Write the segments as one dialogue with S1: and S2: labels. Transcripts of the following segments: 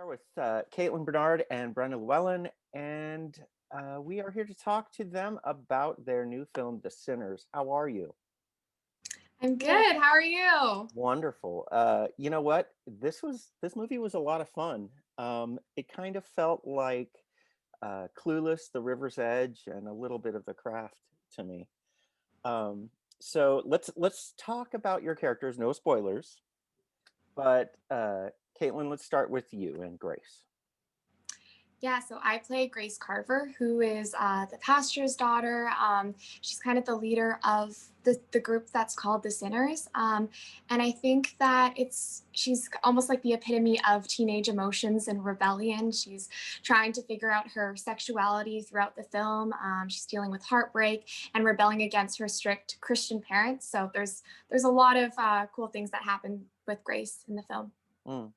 S1: with Kaitlyn Bernard and Brenna Llewellyn, and we are here to talk to them about their new film, The Sinners. How are you?
S2: I'm good. How are you?
S1: Wonderful. You know what? This movie was a lot of fun. It kind of felt like Clueless, The River's Edge, and a little bit of The Craft to me. So let's talk about your characters. No spoilers, but Kaitlyn, let's start with you and Grace.
S2: Yeah, so I play Grace Carver, who is the pastor's daughter. She's kind of the leader of the group that's called the Sinners. And I think that she's almost like the epitome of teenage emotions and rebellion. She's trying to figure out her sexuality throughout the film. She's dealing with heartbreak and rebelling against her strict Christian parents. So there's a lot of cool things that happen with Grace in the film.
S1: Mm.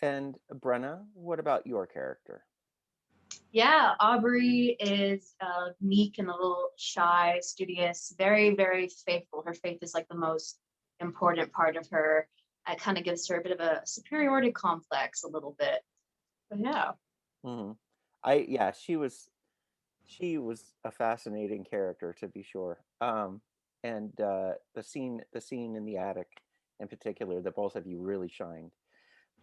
S1: And Brenna, what about your character?
S3: Yeah, Aubrey is meek and a little shy, studious, very, very faithful. Her faith is like the most important part of her. It kind of gives her a bit of a superiority complex, a little bit. But yeah.
S1: Mm-hmm. She was a fascinating character to be sure. And the scene in the attic in particular, the both of you really shined.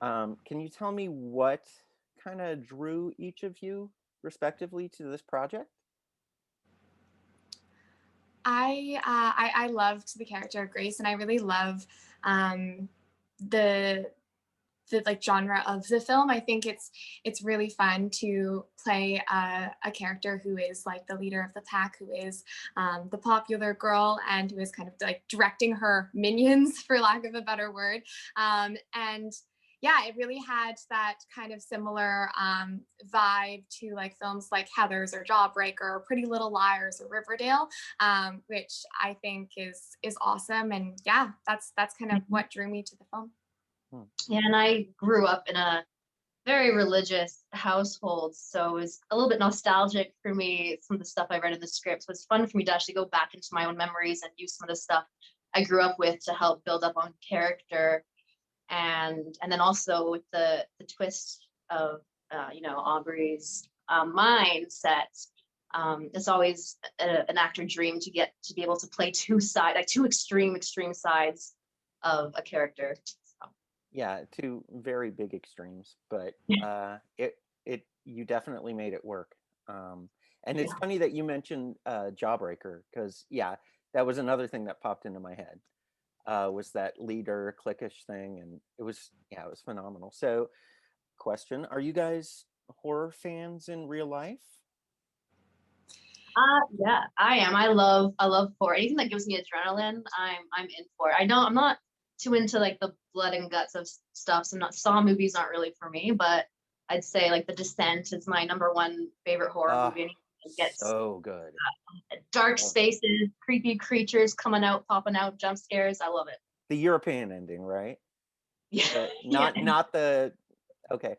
S1: Can you tell me what kind of drew each of you respectively to this project?
S2: I loved the character of Grace, and I really love the the like genre of the film. I think it's really fun to play a character who is like the leader of the pack, who is the popular girl, and who is kind of like directing her minions, for lack of a better word. And yeah, it really had that kind of similar vibe to like films like Heathers or Jawbreaker or Pretty Little Liars or Riverdale, which I think is awesome. And yeah, that's kind of what drew me to the film.
S3: Yeah, and I grew up in a very religious household, so it was a little bit nostalgic for me. Some of the stuff I read in the scripts was fun for me to actually go back into my own memories and use some of the stuff I grew up with to help build up on character. And then also with the twist of Aubrey's mindset. It's always an actor dream to get to be able to play two extreme sides of a character. So.
S1: Yeah, two very big extremes, but it you definitely made it work. And it's funny that you mentioned Jawbreaker, because yeah, that was another thing that popped into my head. Was that leader cliquish thing, and it was phenomenal. So, question: are you guys horror fans in real life?
S3: Yeah, I am. I love horror. Anything that gives me adrenaline, I'm in for. I'm not too into like the blood and guts of stuff. So Saw movies aren't really for me, but I'd say like The Descent is my number one favorite horror movie. Anything that gets
S1: so good.
S3: Dark spaces, creepy creatures coming out, popping out, jump scares. I love it.
S1: The European ending, right?
S3: Yeah.
S1: Not the okay.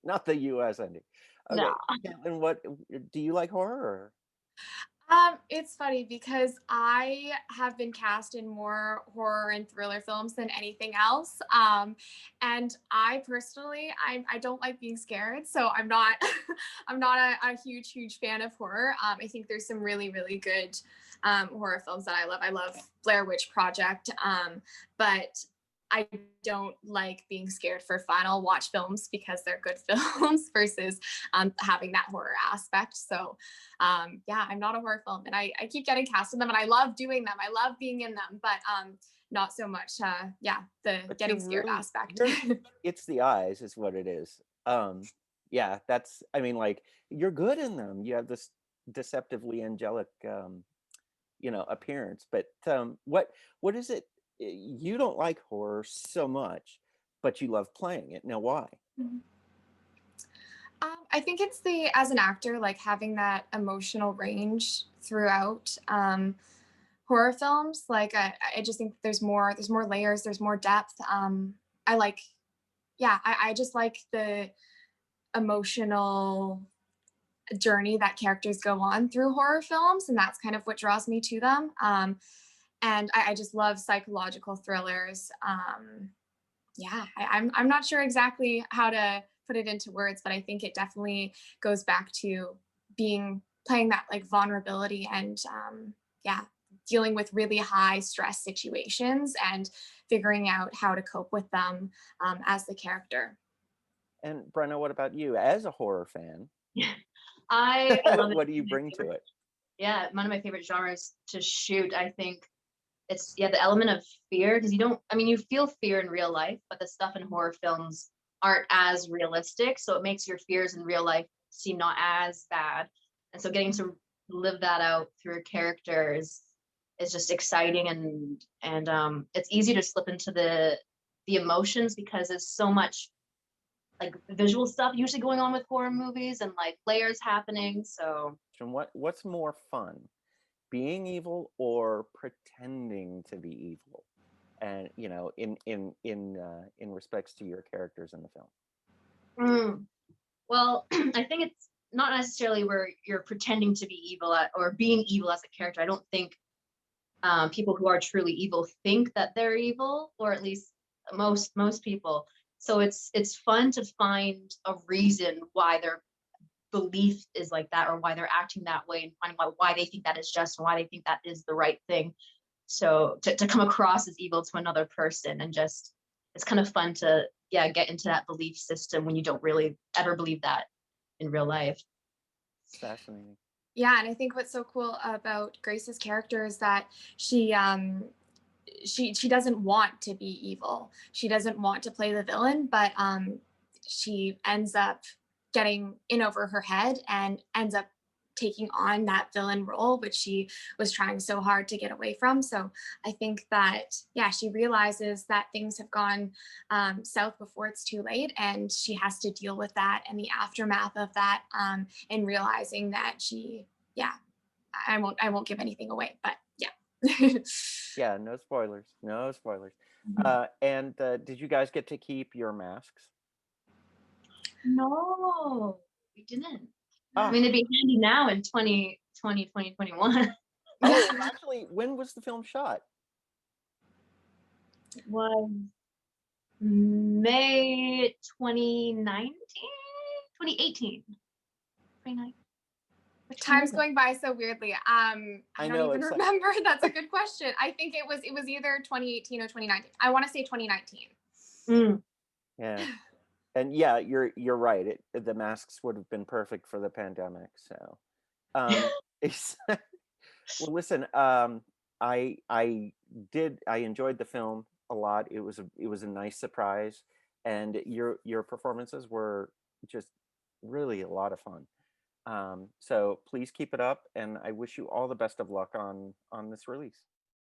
S1: Not the US ending. Okay.
S3: No.
S1: And what do you like horror? Or?
S2: It's funny because I have been cast in more horror and thriller films than anything else. And I personally, I don't like being scared, so I'm not, I'm not a huge fan of horror. I think there's some really, really good horror films that I love. I love Blair Witch Project, but I don't like being scared for fun. I'll watch films because they're good films versus having that horror aspect. So yeah, I'm not a horror film, and I keep getting cast in them, and I love doing them. I love being in them, but not so much. Yeah, the
S1: But
S2: getting scared aspect.
S1: It's the eyes, is what it is. Yeah, that's. I mean, like you're good in them. You have this deceptively angelic, appearance. But what is it? You don't like horror so much, but you love playing it. Now, why?
S2: I think it's as an actor, like having that emotional range throughout horror films. Like I just think there's more layers, there's more depth. I like, yeah, I just like the emotional journey that characters go on through horror films, and that's kind of what draws me to them. And I just love psychological thrillers. Yeah, I'm not sure exactly how to put it into words, but I think it definitely goes back to being playing that like vulnerability and yeah, dealing with really high stress situations and figuring out how to cope with them as the character.
S1: And Brenna, what about you as a horror fan?
S3: I love it.
S1: What do you bring to it?
S3: Yeah, one of my favorite genres to shoot. I think it's yeah the element of fear because you don't. I mean, you feel fear in real life, but the stuff in horror films aren't as realistic, so it makes your fears in real life seem not as bad. And so getting to live that out through a character is just exciting and it's easy to slip into the emotions because there's so much like visual stuff usually going on with horror movies and like layers happening. So
S1: And what's more fun, being evil or pretending to be evil? And in respects to your characters in the film.
S3: mm, well, I think it's not necessarily where you're pretending to be evil at, or being evil as a character. I don't think people who are truly evil think that they're evil, or at least most people. So it's fun to find a reason why their belief is like that, or why they're acting that way, and finding why they think that is just and why they think that is the right thing. So to come across as evil to another person and just it's kind of fun to yeah get into that belief system when you don't really ever believe that in real life.
S1: Fascinating.
S2: Yeah, and I think what's so cool about Grace's character is that she doesn't want to be evil. She doesn't want to play the villain, but she ends up getting in over her head and ends up taking on that villain role, which she was trying so hard to get away from. So I think that, yeah, she realizes that things have gone south before it's too late, and she has to deal with that and the aftermath of that, and realizing that yeah, I won't give anything away, but yeah.
S1: Yeah, no spoilers. No spoilers.
S3: Mhm.
S1: And did you guys get to keep your masks?
S3: No, we didn't. I
S1: Ah,
S3: mean, it'd be handy now in 2020, 2021.
S1: oh, actually, when was the film shot?
S3: Was May 2019, 2018, 29. Which one
S2: Time's
S3: is it?
S2: going by so weirdly. I
S1: I
S2: don't
S1: know
S2: even
S1: it's like,
S2: remember. That's a good question. I think it was either 2018 or 2019. I want to say 2019.
S3: Mm.
S1: yeah, and yeah, you're right. The masks would have been perfect for the pandemic. So, it's, well, listen, I enjoyed the film a lot. It was a nice surprise, and your performances were just really a lot of fun. So please keep it up, and I wish you all the best of luck on this release.